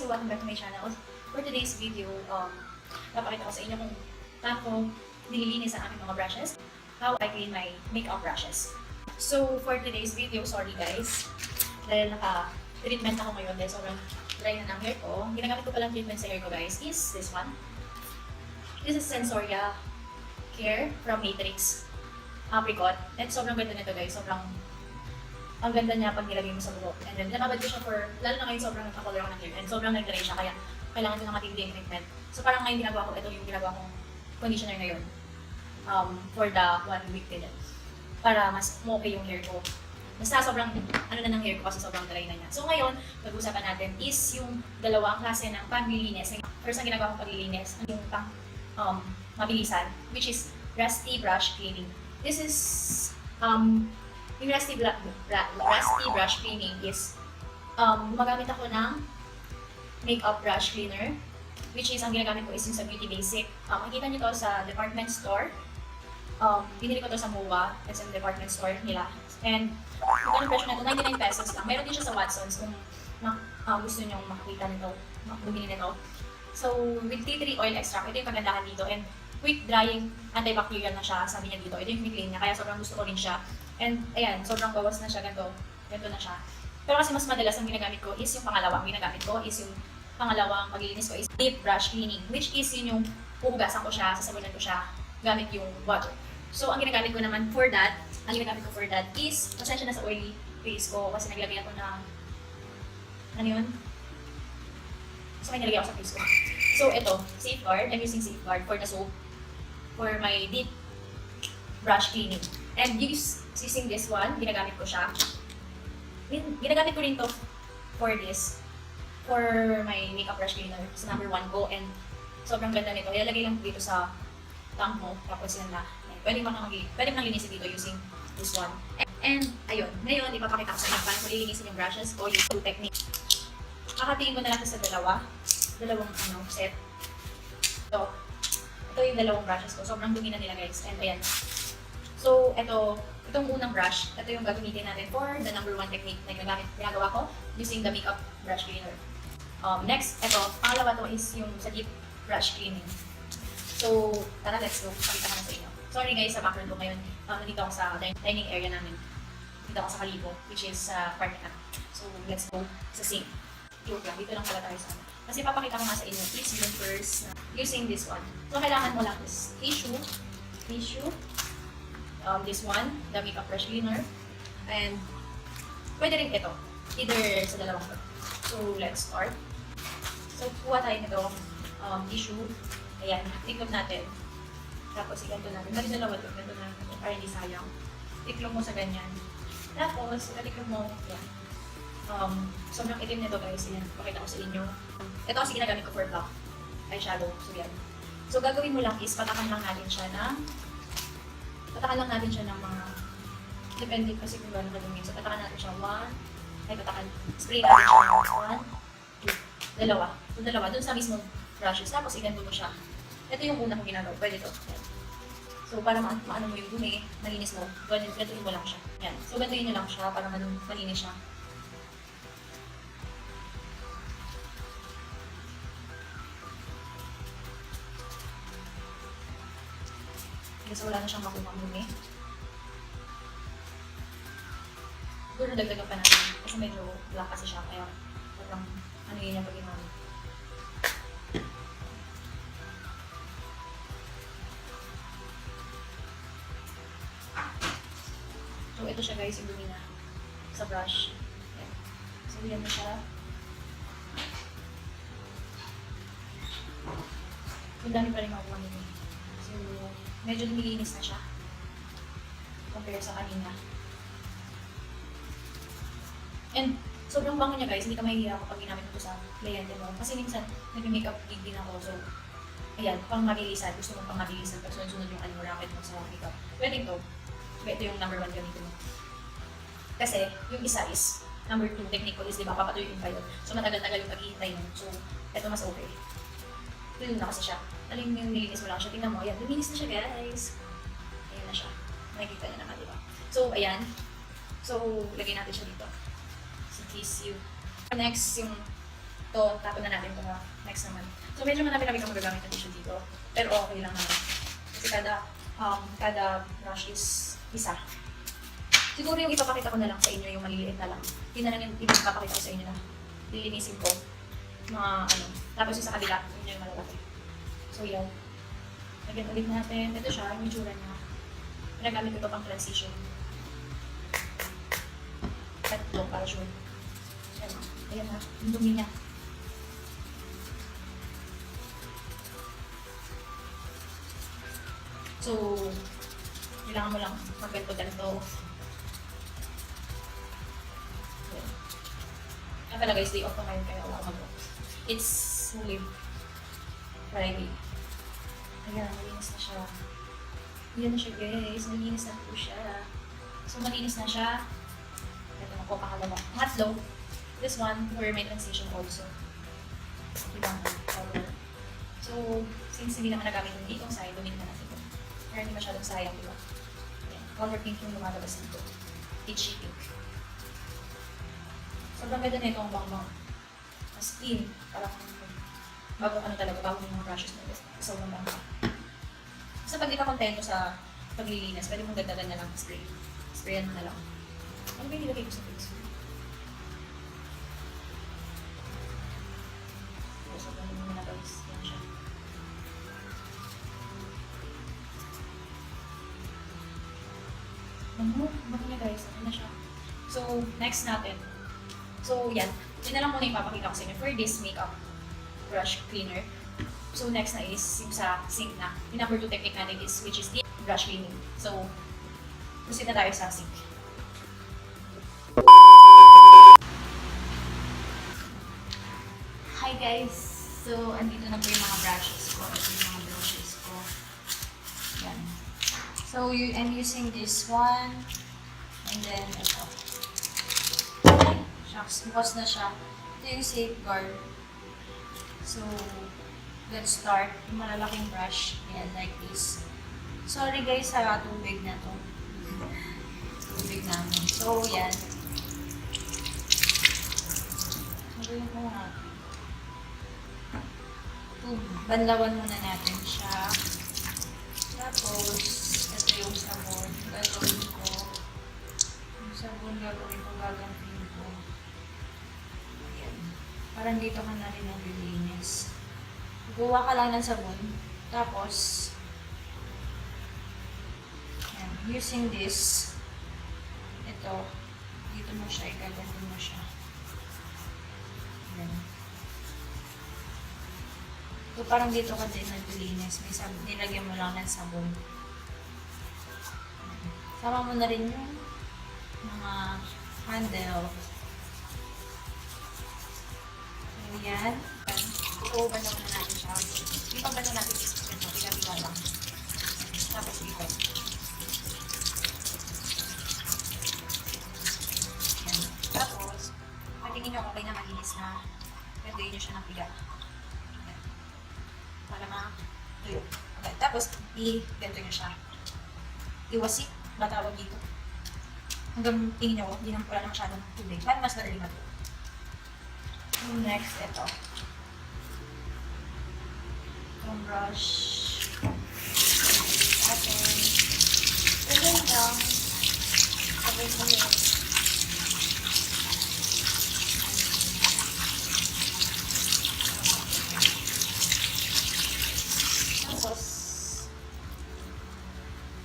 so welcome back to my channel. For today's video, napakita ko sa inyo kung paano ko nililinis ang aking mga brushes, how I clean my makeup brushes. So for today's video, sorry guys, dahil naka-treatment ako ngayon dahil sobrang dry na ng hair ko. Ginagamit ko palang treatment sa hair ko guys is this one. This is Sensoria Care from Matrix Apricot. And sobrang ganda nito guys, ang ganda niya pag nilagay mo sa buhok. And then, nakabad ko siya lalo na ngayon sobrang nagkakolor ako ng hair and sobrang nag-dry siya, kaya kailangan ko ng matindi yung treatment. So parang ngayon ginagawa ko, ito yung ginagawa kong conditioner ngayon. For the 1 week din. Para mas okay yung hair ko. Basta sobrang, ng hair ko kasi sobrang dry na niya. So ngayon, pag-usapan natin is yung dalawang klase ng paglilinis. First, ang ginagawa kong paglilinis, yung mabilisan, which is Rusty Brush Cleaning. This is, yung Rusty Brush Cleaning is, gumagamit ako ng makeup brush cleaner, which is, ang ginagamit ko is yung sa Beauty Basic. Makikita nyo to sa department store. Binili ko to sa MOA, it's in department store nila. And, yung presyo na ito, 99 pesos lang. Meron din siya sa Watsons kung gusto nyo makakita nito, bumili nito. So, with tea tree oil extract, ito yung kagandahan dito. And, quick drying, antibacterial na siya, sabi niya dito. Ito yung clean niya, kaya sobrang gusto ko rin siya. And, ayan, sobrang bawas na siya, ganito na siya. Pero kasi mas madalas ang ginagamit ko is yung pangalawa. Ang ginagamit ko is yung pangalawang paglilinis ko is deep brush cleaning, which is yun yung huhugasan ko siya, sasabunan ko siya, gamit yung water. So, ang ginagamit ko naman for that, is, pasensya na sa oily face ko kasi naglagay ako ng, ano yun? So, may nilagay ako sa face ko. So, ito, Safeguard. I'm using Safeguard for the soap, for my deep brush cleaning. And using this one, ginagamit ko siya. Ginagamit ko rin to for my makeup brush cleaner. Sa number 1 ko. And sobrang ganda nito. Ilalagay lang dito sa tongue mo. Tapos yan na. Pwede mo nang linisin dito using this one. And ayun. Ngayon, ipapakita ko sa inyo paano ko lilinisin yung brushes ko. Yung two technique. Kakatiin ko na lang sa dalawang set. Ito yung dalawang brushes ko. Sobrang dumi na nila guys. And ayan. So, itong unang brush, ito yung gagamitin natin for the number 1 technique na ginagawa ko using the makeup brush cleaner. Next, pangalawa to is yung sa deep brush cleaning. So, tara, let's go. Pakita ko na sa inyo. Sorry guys, sa background ko ngayon, nandito ako sa dining area namin. Dito ako sa Kalibo, which is part na. So, let's go sa sink. Joke lang, dito lang pala tayo sa kasi papakita ko nga sa inyo, please yun first using this one. So, kailangan mo lang is tissue, this one, the makeup brush cleaner, and pwede rin ito, either sa dalawang to. So, let's start. So, kuha tayo nito, tissue, ayan, tiklop natin. Tapos, iganto natin. Bali dalawa ito, ganito na natin, para hindi sayang. Tiklop mo sa ganyan. Tapos, tiklop mo, yan. Sobrang itim nito guys, yan, pakita ko sa inyo. Ito kasi ginagamit ko for black eyeshadow, so yan. So, gagawin mo lang is, patakan lang natin siya ng mga, depende kasi kung gano'n kadumi. So, patakan natin siya, spray natin siya, 1, 2, dalawa. So, dalawa, dun sa mismong brushes. Tapos, iganto mo siya. Ito yung una kong ginagawa, pwede ito. So, para maano mo yung dumi, malinis mo, gantuin mo lang siya. Yan. So, gantuin nyo lang siya para malinis siya. Kasi wala na siyang makuha dumi. Siguro dagdagan pa natin. Kasi medyo black kasi siya. Kaya parang yun niya pag ginamit. So ito siya guys, yung dumi na sa brush. Yan. So yan na siya. Ang dami pa rin makuha nito. So medyo lumilinis na siya compare sa kanina. And sobrang bango niya guys, hindi ka mahihirap kapag ginamit ito sa kliyente mo. Kasi minsan, nag-makeup gig din ako. So, ayan, pang mabilisan. Gusto mo pang mabilisan pag sunod-sunod yung racket mo sa makeup. Pwede ito. Ito yung number 1 gamitin mo. Kasi, yung isa is, number 2 technique ko is, di ba, papatuyuin pa yun. So, matagal-tagal yung paghihintay mo. So, ito mas okay. Tuloy na kasi siya. Alam yung nilinis mo lang siya. Tingnan mo, ayan, luminis na siya guys. Ayan na siya. Nakikita niya naman, diba? So, ayan. So, lagay natin siya dito. So, tissue. Next, yung to, tapon na natin ito next naman. So medyo marami-rami kang magagamit ng tissue dito. Pero okay lang naman. Kasi kada brush is isa. Siguro yung ipapakita ko na lang sa inyo, yung maliliit na lang. Yun na lang yung ipapakita ko sa inyo na lilinisin ko. Mga ano. Tapos yung sa kabila, yun yung malalaki. So yan. Lagyan ulit natin. Ito siya, yung itsura niya. Pinagamit ko ito pang transition. Tatlo para sure. Ayan na, yung dumi niya. So, kailangan mo lang magganto-ganto. Kaya pala guys, day off ko ngayon kaya wala ako mag-off. It's Holy Friday. Ayan, malinis na siya. Ayan na siya guys, malinis na po siya. So, malinis na siya. Ito na po, pakalawa. Hatlo. This one, for my transition also. Ibang color. So, since hindi naman nagamit yung ditong side, dumit na natin ito. Pero hindi masyadong sayang, diba? Ayan, color pink yung lumalabas dito. Peachy pink. Sobrang ganda na itong bang-bang. As in, parang bago ano talaga, bago yung mga brushes na ito. Sobrang bang-bang. So, pag di ka kontento sa paglilinis, pwede mong dagdagan na lang spray. Sprayan mo na lang. Ano ba yung nilagay ko sa face? So, ganun mo na guys. Yan siya. Ano niya guys? Ano na siya? So, next natin. So, yan. Yun na lang muna yung papakita ko sa inyo for this makeup brush cleaner. So, next na is yung sa sink na. Yung number 2 technique natin is, which is the brush cleaning. So, proceed na tayo sa sink. Hi guys! So, andito na po yung mga brushes ko. Ito yung mga brushes ko. Yan. So, I'm using this one. And then, ito. Shucks, bukas na siya. Ito yung safeguard. So, let's start. Yung malalaking brush. Yan, like this. Sorry guys, sa tubig na to. Tubig namin. So, yan. Sabihin ko nga. Banlawan muna natin siya. Tapos, ito yung sabon. Gagawin ko. Yung sabon gagawin ko, gagantin ko. Ayan. Parang dito ka na rin naglilinis. Gawa ka lang ng sabon. Tapos, ayan, using this, ito, dito mo siya, igagantin mo siya. Ayan. So, parang dito ka din naglilinis. May nilagyan mo lang ng sabon. Sama mo na rin yung mga handle. So, yan. Uuban na muna natin siya. Yung pagban na natin is ito. Iga-iga lang. Tapos ikot. Yan. Tapos, patingin nyo kung kayo na malinis na. Pwede nyo siya ng piga. Para ma-tuyo. Okay. Tapos, i-ganto nyo siya. Iwasik, matawag dito. Hanggang tingin nyo ko, hindi naman wala na masyadong tubig. Para mas madali matuyo. Next, ito. Itong brush. Atin. Pwede lang. Sabay mo yun.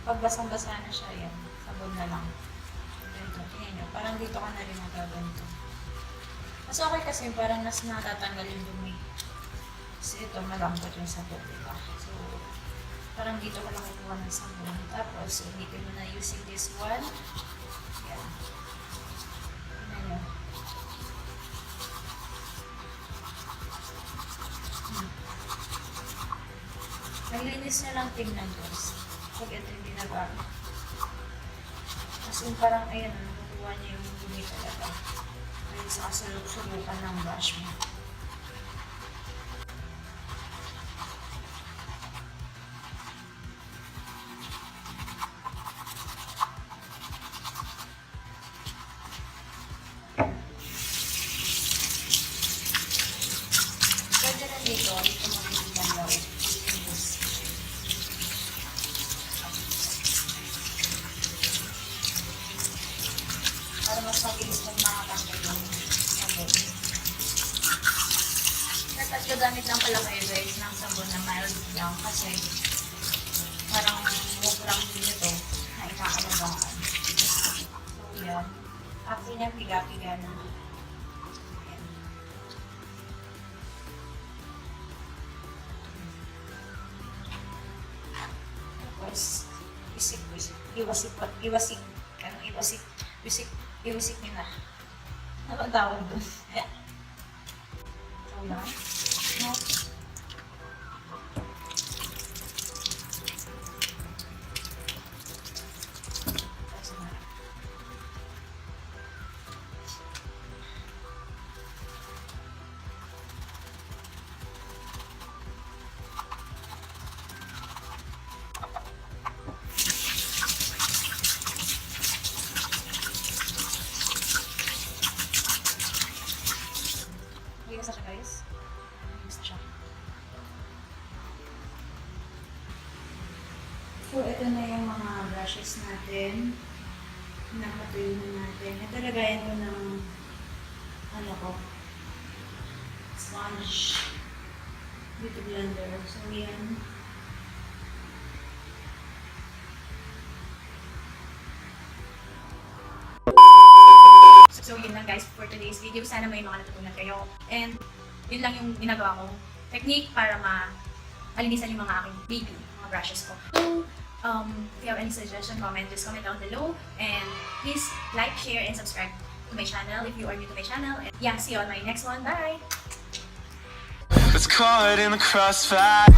Pag basang-basa na siya, yan. Sabon na lang. Ganito. Tingnan nyo. Parang dito ka na rin magaganto. Mas okay kasi parang mas natatanggal yung dumi. Kasi ito, malambot yung sabon, diba? So, parang dito ka lang kukuha ng sabon. Tapos, ulitin mo na using this one. Yan. Tingnan nyo. Naglinis nyo lang tingnan guys. Pag ito yung binabago. As in parang ayan, nakuha niya yung dumi talaga. Ayun sa kasulok-sulukan ng brush mo. Para mas mabilis mo yung mga tanggal yung sabon. At gagamit lang pala kayo guys ng sabon na mild lang kasi parang huwag lang din ito na ikakalagaan. So yan. After niya, piga-piga na. Ayan. Tapos, iwasik. Anong iwasik? Iwasik nyo na. Ano ang tawag doon? Ayan. So yan. No. Basta siya guys. Basta siya. So, ito na yung mga brushes natin. Nakatuyo na natin. Ito lagayan ko ng ano ko, sponge beauty blender. So, yan. So, yun lang guys for today's video. Sana may mga natutunan kayo. And, yun lang yung ginagawa kong technique para malinisan yung mga aking baby, mga brushes ko. So, if you have any suggestion, just comment down below. And please like, share, and subscribe to my channel if you are new to my channel. And yeah, see you on my next one. Bye! It's caught in the crossfire.